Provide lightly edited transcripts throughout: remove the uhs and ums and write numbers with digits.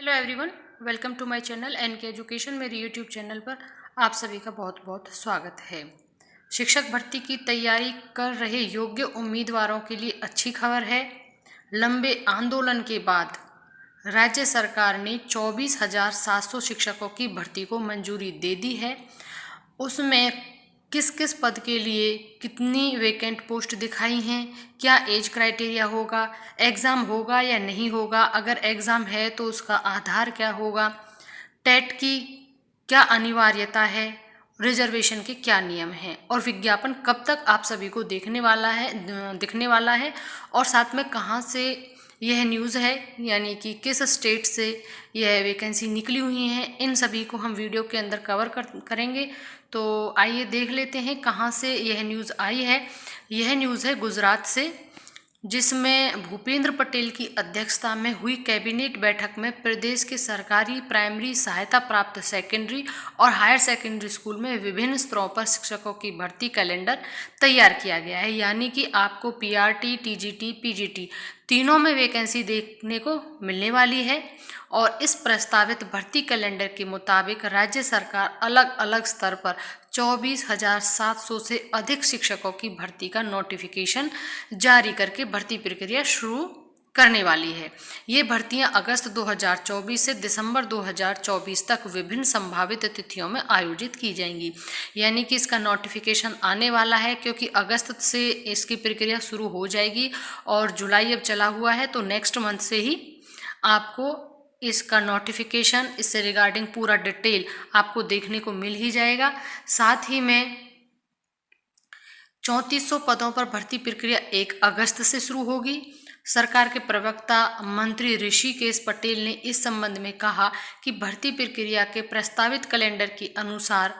Hello everyone, welcome to my channel NK education. मेरे YouTube channel पर आप सभी का बहुत बहुत स्वागत है। शिक्षक भर्ती की तैयारी कर रहे योग्य उम्मीदवारों के लिए अच्छी खबर है। लंबे आंदोलन के बाद राज्य सरकार ने 24,700 शिक्षकों की भर्ती को मंजूरी दे दी है। उसमें किस किस पद के लिए कितनी वैकेंट पोस्ट दिखाई हैं, क्या एज क्राइटेरिया होगा, एग्ज़ाम होगा या नहीं होगा, अगर एग्ज़ाम है तो उसका आधार क्या होगा, टेट की क्या अनिवार्यता है, रिजर्वेशन के क्या नियम हैं और विज्ञापन कब तक आप सभी को दिखने वाला है और साथ में कहाँ से यह न्यूज़ है, यानी कि किस स्टेट से यह वैकेंसी निकली हुई है, इन सभी को हम वीडियो के अंदर कवर करेंगे। तो आइए देख लेते हैं कहाँ से यह न्यूज़ आई है। यह न्यूज़ है गुजरात से, जिसमें भूपेंद्र पटेल की अध्यक्षता में हुई कैबिनेट बैठक में प्रदेश के सरकारी प्राइमरी सहायता प्राप्त सेकेंडरी और हायर सेकेंडरी स्कूल में विभिन्न स्तरों पर शिक्षकों की भर्ती कैलेंडर तैयार किया गया है। यानी कि आपको पीआरटी, टीजीटी, पीजीटी तीनों में वैकेंसी देखने को मिलने वाली है और इस प्रस्तावित भर्ती कैलेंडर के मुताबिक राज्य सरकार अलग अलग स्तर पर 24,700 से अधिक शिक्षकों की भर्ती का नोटिफिकेशन जारी करके भर्ती प्रक्रिया शुरू करने वाली है। ये भर्तियां अगस्त 2024 से दिसंबर 2024 तक विभिन्न संभावित तिथियों में आयोजित की जाएंगी। यानी कि इसका नोटिफिकेशन आने वाला है, क्योंकि अगस्त से इसकी प्रक्रिया शुरू हो जाएगी और जुलाई अब चला हुआ है, तो नेक्स्ट मंथ से ही आपको इसका नोटिफिकेशन, इससे रिगार्डिंग पूरा डिटेल आपको देखने को मिल ही जाएगा। साथ ही में 3400 पदों पर भर्ती प्रक्रिया 1 अगस्त से शुरू होगी। सरकार के प्रवक्ता मंत्री ऋषिकेश पटेल ने इस संबंध में कहा कि भर्ती प्रक्रिया के प्रस्तावित कैलेंडर के अनुसार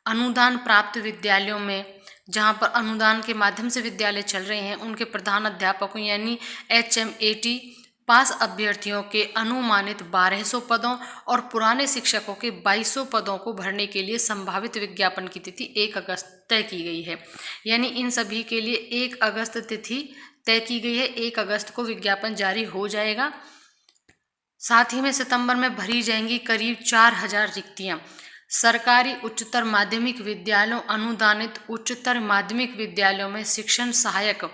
अनुदान प्राप्त विद्यालयों में, जहां पर अनुदान के माध्यम से विद्यालय चल रहे हैं, उनके प्रधान अध्यापकों यानी HMAT पास अभ्यर्थियों के अनुमानित 1200 पदों और पुराने शिक्षकों के 2200 पदों को भरने के लिए संभावित विज्ञापन की तिथि 1 अगस्त तय की गई है। यानी इन सभी के लिए 1 अगस्त तिथि तय की गई है। 1 अगस्त को विज्ञापन जारी हो जाएगा। साथ ही में सितंबर में भरी जाएंगी करीब 4000 रिक्तियां। सरकारी उच्चतर माध्यमिक विद्यालयों, अनुदानित उच्चतर माध्यमिक विद्यालयों में शिक्षण सहायक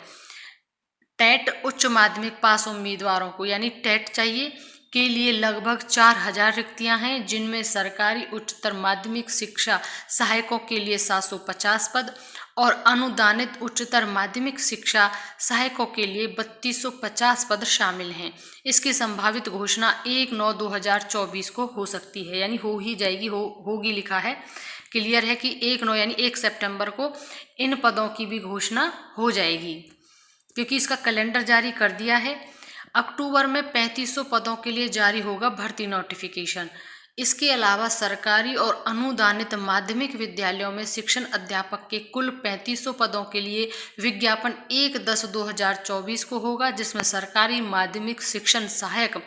टेट उच्च माध्यमिक पास उम्मीदवारों को, यानी टेट चाहिए, के लिए लगभग 4000 रिक्तियां हैं, जिनमें सरकारी उच्चतर माध्यमिक शिक्षा सहायकों के लिए 750 पद और अनुदानित उच्चतर माध्यमिक शिक्षा सहायकों के लिए 3250 पद शामिल हैं। इसकी संभावित घोषणा 1/9/2024 को हो सकती है, यानी हो ही जाएगी, होगी लिखा है, क्लियर है कि 1/9 यानी 1 सितंबर को इन पदों की भी घोषणा हो जाएगी, क्योंकि इसका कैलेंडर जारी कर दिया है। अक्टूबर में 3500 पदों के लिए जारी होगा भर्ती नोटिफिकेशन। इसके अलावा सरकारी और अनुदानित माध्यमिक विद्यालयों में शिक्षण अध्यापक के कुल 3500 पदों के लिए विज्ञापन 1/10/2024 को होगा, जिसमें सरकारी माध्यमिक शिक्षण सहायक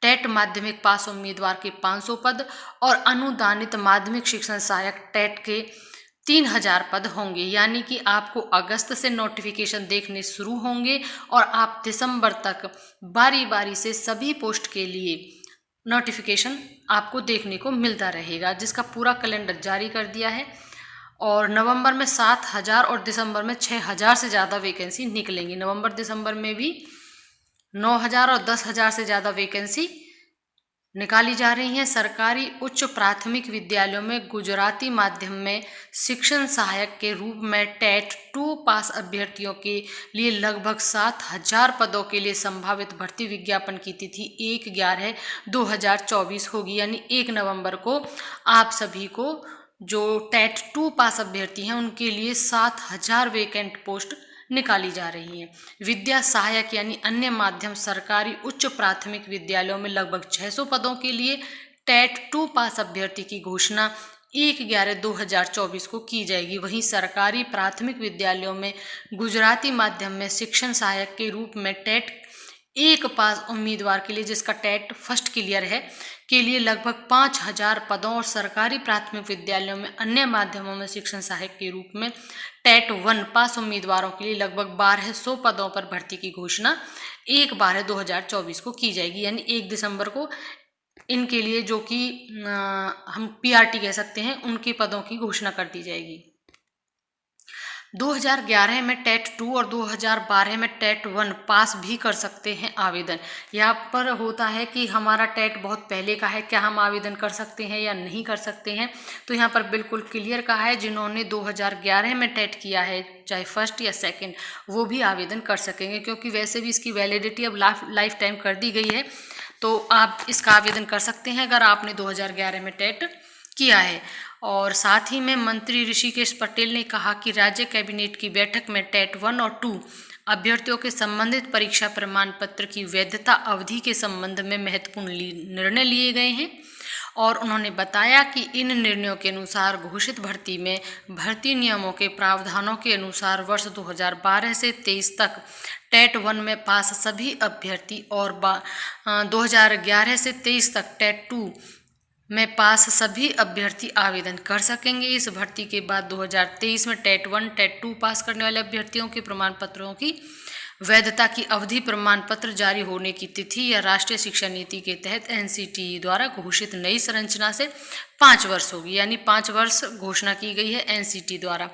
टेट माध्यमिक पास उम्मीदवार के 500 पद और अनुदानित माध्यमिक शिक्षण सहायक टेट के 3000 पद होंगे। यानी कि आपको अगस्त से नोटिफिकेशन देखने शुरू होंगे और आप दिसंबर तक बारी बारी से सभी पोस्ट के लिए नोटिफिकेशन आपको देखने को मिलता रहेगा, जिसका पूरा कैलेंडर जारी कर दिया है। और नवंबर में 7000 और दिसंबर में 6000 से ज़्यादा वैकेंसी निकलेंगी। नवंबर दिसंबर में भी 9000 और 10,000 से ज़्यादा वैकेंसी निकाली जा रही हैं। सरकारी उच्च प्राथमिक विद्यालयों में गुजराती माध्यम में शिक्षण सहायक के रूप में टेट 2 पास अभ्यर्थियों के लिए लगभग 7000 पदों के लिए संभावित भर्ती विज्ञापन की तिथि 1/11/2024 होगी। यानी 1 नवंबर को आप सभी को जो टेट 2 पास अभ्यर्थी हैं उनके लिए 7000 वैकेंट पोस्ट निकाली जा रही है। विद्या सहायक यानी अन्य माध्यम सरकारी उच्च प्राथमिक विद्यालयों में लगभग 600 पदों के लिए टेट 2 पास अभ्यर्थी की घोषणा 1/11/2024 को की जाएगी। वहीं सरकारी प्राथमिक विद्यालयों में गुजराती माध्यम में शिक्षण सहायक के रूप में टेट 1 पास उम्मीदवार के लिए, जिसका टेट फर्स्ट क्लियर है, के लिए लगभग 5000 पदों और सरकारी प्राथमिक विद्यालयों में अन्य माध्यमों में शिक्षण सहायक के रूप में टेट 1 पास उम्मीदवारों के लिए लगभग 1200 पदों पर भर्ती की घोषणा 1/12/2024 को की जाएगी। यानी 1 दिसंबर को इनके लिए जो कि हम पीआरटी कह सकते हैं, उनके पदों की घोषणा कर दी जाएगी। 2011 में टेट 2 और 2012 में टेट 1 पास भी कर सकते हैं आवेदन। यहाँ पर होता है कि हमारा टेट बहुत पहले का है, क्या हम आवेदन कर सकते हैं या नहीं कर सकते हैं। तो यहाँ पर बिल्कुल क्लियर कहा है, जिन्होंने 2011 में टेट किया है, चाहे फर्स्ट या सेकंड, वो भी आवेदन कर सकेंगे, क्योंकि वैसे भी इसकी वैलिडिटी अब लाइफ टाइम कर दी गई है। तो आप इसका आवेदन कर सकते हैं अगर आपने 2011 में टेट किया है। और साथ ही में मंत्री ऋषिकेश पटेल ने कहा कि राज्य कैबिनेट की बैठक में टेट 1 और 2 अभ्यर्थियों के संबंधित परीक्षा प्रमाण पत्र की वैधता अवधि के संबंध में महत्वपूर्ण निर्णय लिए गए हैं। और उन्होंने बताया कि इन निर्णयों के अनुसार घोषित भर्ती में भर्ती नियमों के प्रावधानों के अनुसार वर्ष 2012 से 23 तक टेट 1 में पास सभी अभ्यर्थी और 2011 से 23 तक टेट 2 में पास सभी अभ्यर्थी आवेदन कर सकेंगे। इस भर्ती के बाद 2023 में टेट 1 टेट 2 पास करने वाले अभ्यर्थियों के प्रमाण पत्रों की वैधता की अवधि प्रमाण पत्र जारी होने की तिथि या राष्ट्रीय शिक्षा नीति के तहत एनसीटीई द्वारा घोषित नई संरचना से 5 वर्ष होगी, यानी 5 वर्ष घोषणा की गई है एनसीटी द्वारा।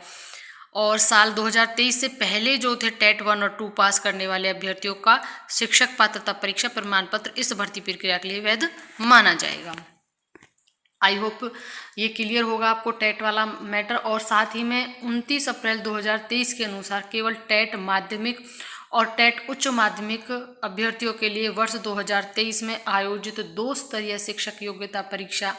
और साल 2023 से पहले जो थे टेट 1 और 2 पास करने वाले अभ्यर्थियों का शिक्षक पात्रता परीक्षा प्रमाण पत्र इस भर्ती प्रक्रिया के लिए वैध माना जाएगा। आई होप ये क्लियर होगा आपको टेट वाला मैटर। और साथ ही में 29 अप्रैल 2023 के अनुसार केवल टेट माध्यमिक और टेट उच्च माध्यमिक अभ्यर्थियों के लिए वर्ष 2023 में आयोजित 2 स्तरीय शिक्षक योग्यता परीक्षा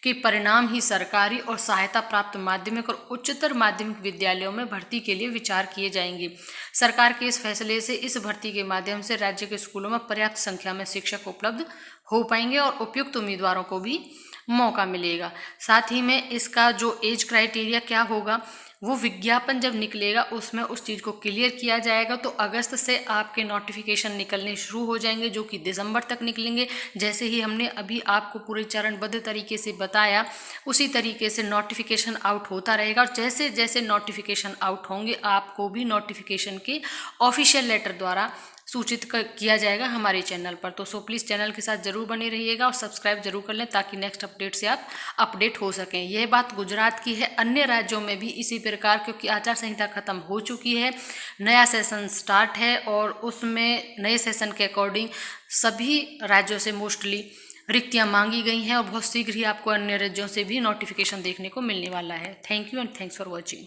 के परिणाम ही सरकारी और सहायता प्राप्त माध्यमिक और उच्चतर माध्यमिक विद्यालयों में भर्ती के लिए विचार किए जाएंगे। सरकार के इस फैसले से इस भर्ती के माध्यम से राज्य के स्कूलों में पर्याप्त संख्या में शिक्षक उपलब्ध हो पाएंगे और उपयुक्त उम्मीदवारों को भी मौका मिलेगा। साथ ही में इसका जो एज क्राइटेरिया क्या होगा, वो विज्ञापन जब निकलेगा उसमें उस चीज़ को क्लियर किया जाएगा। तो अगस्त से आपके नोटिफिकेशन निकलने शुरू हो जाएंगे, जो कि दिसंबर तक निकलेंगे। जैसे ही हमने अभी आपको पूरे चरणबद्ध तरीके से बताया, उसी तरीके से नोटिफिकेशन आउट होता रहेगा। और जैसे जैसे नोटिफिकेशन आउट होंगे, आपको भी नोटिफिकेशन के ऑफिशियल लेटर द्वारा सूचित किया जाएगा हमारे चैनल पर। तो प्लीज़ चैनल के साथ जरूर बने रहिएगा और सब्सक्राइब जरूर कर लें, ताकि नेक्स्ट अपडेट से आप अपडेट हो सकें। यह बात गुजरात की है, अन्य राज्यों में भी इसी प्रकार, क्योंकि आचार संहिता खत्म हो चुकी है, नया सेशन स्टार्ट है और उसमें नए सेशन के अकॉर्डिंग सभी राज्यों से मोस्टली रिक्तियाँ मांगी गई हैं और बहुत शीघ्र ही आपको अन्य राज्यों से भी नोटिफिकेशन देखने को मिलने वाला है। Thank you and thanks for watching.